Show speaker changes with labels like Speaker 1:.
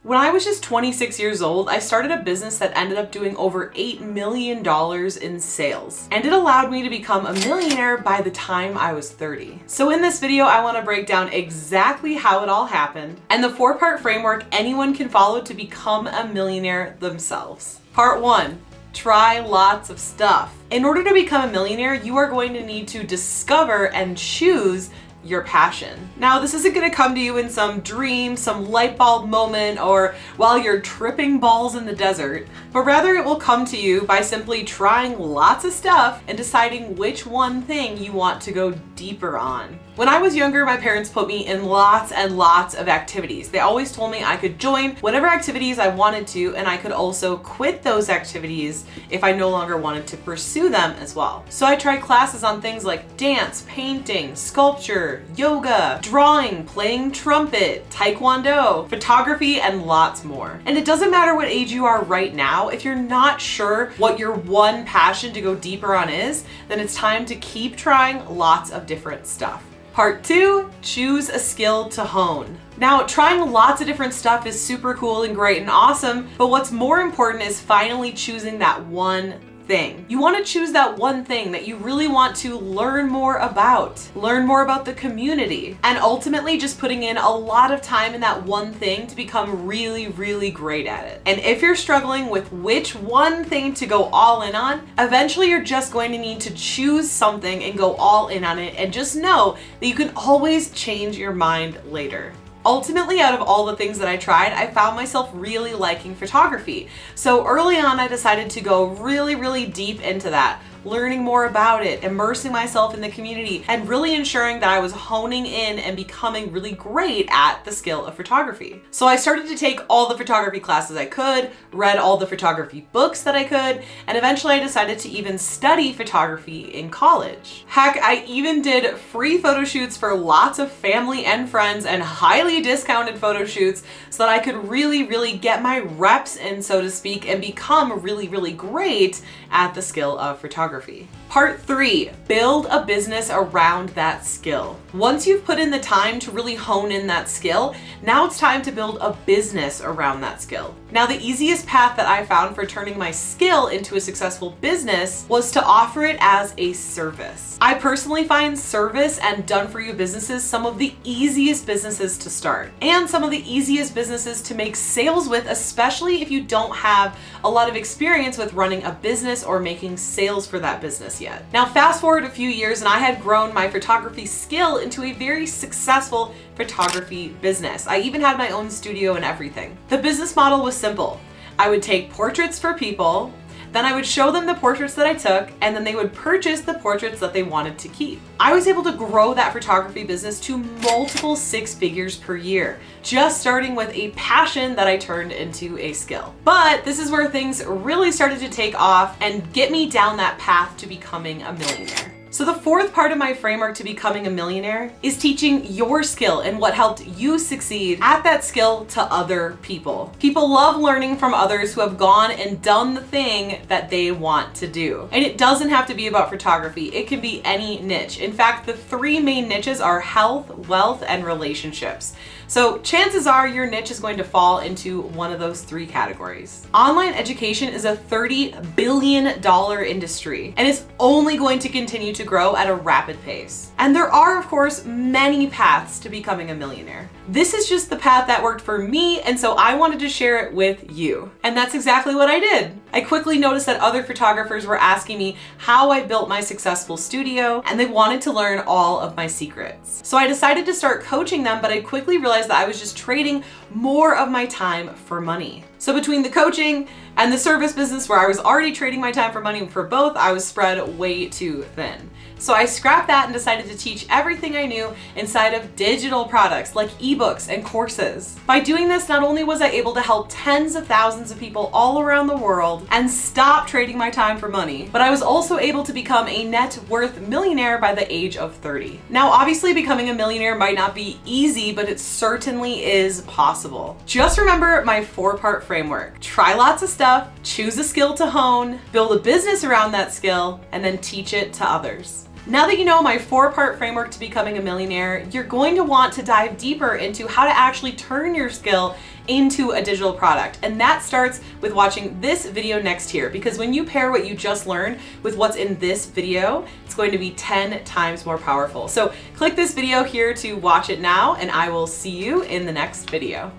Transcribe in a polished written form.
Speaker 1: When I was just 26 years old, I started a business that ended up doing over $8 million in sales. And it allowed me to become a millionaire by the time I was 30. So in this video, I want to break down exactly how it all happened and the 4-part framework anyone can follow to become a millionaire themselves. Part 1. Try lots of stuff. In order to become a millionaire, you are going to need to discover and choose your passion. Now, this isn't going to come to you in some dream, some light bulb moment, or while you're tripping balls in the desert, but rather it will come to you by simply trying lots of stuff and deciding which one thing you want to go deeper on. When I was younger, my parents put me in lots and lots of activities. They always told me I could join whatever activities I wanted to, and I could also quit those activities if I no longer wanted to pursue them as well. So I tried classes on things like dance, painting, sculpture, yoga, drawing, playing trumpet, taekwondo, photography, and lots more. And it doesn't matter what age you are right now, if you're not sure what your one passion to go deeper on is, then it's time to keep trying lots of different stuff. Part 2, choose a skill to hone. Now, trying lots of different stuff is super cool and great and awesome, but what's more important is finally choosing that one thing. You want to choose that one thing that you really want to learn more about the community, and ultimately just putting in a lot of time in that one thing to become really, really great at it. And if you're struggling with which one thing to go all in on, eventually you're just going to need to choose something and go all in on it, and just know that you can always change your mind later. Ultimately, out of all the things that I tried, I found myself really liking photography. So early on, I decided to go really, really deep into that, learning more about it, immersing myself in the community, and really ensuring that I was honing in and becoming really great at the skill of photography. So I started to take all the photography classes I could, read all the photography books that I could, and eventually I decided to even study photography in college. Heck, I even did free photo shoots for lots of family and friends and highly discounted photo shoots so that I could really, really get my reps in, so to speak, and become really, really great at the skill of photography. Part 3, build a business around that skill. Once you've put in the time to really hone in that skill, now it's time to build a business around that skill. Now, the easiest path that I found for turning my skill into a successful business was to offer it as a service. I personally find service and done-for-you businesses some of the easiest businesses to start, and some of the easiest businesses to make sales with, especially if you don't have a lot of experience with running a business or making sales for that business yet. Now, fast forward a few years and I had grown my photography skill into a very successful photography business. I even had my own studio and everything. The business model was simple. I would take portraits for people, then I would show them the portraits that I took, and then they would purchase the portraits that they wanted to keep. I was able to grow that photography business to multiple 6 figures per year, just starting with a passion that I turned into a skill. But this is where things really started to take off and get me down that path to becoming a millionaire. So the 4th part of my framework to becoming a millionaire is teaching your skill and what helped you succeed at that skill to other people. People love learning from others who have gone and done the thing that they want to do. And it doesn't have to be about photography. It can be any niche. In fact, the 3 main niches are health, wealth, and relationships. So chances are your niche is going to fall into one of those 3 categories. Online education is a $30 billion industry, and it's only going to continue to grow at a rapid pace. And there are, of course, many paths to becoming a millionaire. This is just the path that worked for me, and so I wanted to share it with you. And that's exactly what I did. I quickly noticed that other photographers were asking me how I built my successful studio, and they wanted to learn all of my secrets. So I decided to start coaching them, but I quickly realized that I was just trading more of my time for money. So between the coaching and the service business, where I was already trading my time for money for both, I was spread way too thin. So I scrapped that and decided to teach everything I knew inside of digital products like ebooks and courses. By doing this, not only was I able to help tens of thousands of people all around the world and stop trading my time for money, but I was also able to become a net worth millionaire by the age of 30. Now, obviously, becoming a millionaire might not be easy, but it certainly is possible. Just remember my 4-part framework. Try lots of stuff, choose a skill to hone, build a business around that skill, and then teach it to others. Now that you know my 4-part framework to becoming a millionaire, you're going to want to dive deeper into how to actually turn your skill into a digital product. And that starts with watching this video next here, because when you pair what you just learned with what's in this video, it's going to be 10 times more powerful. So click this video here to watch it now, and I will see you in the next video.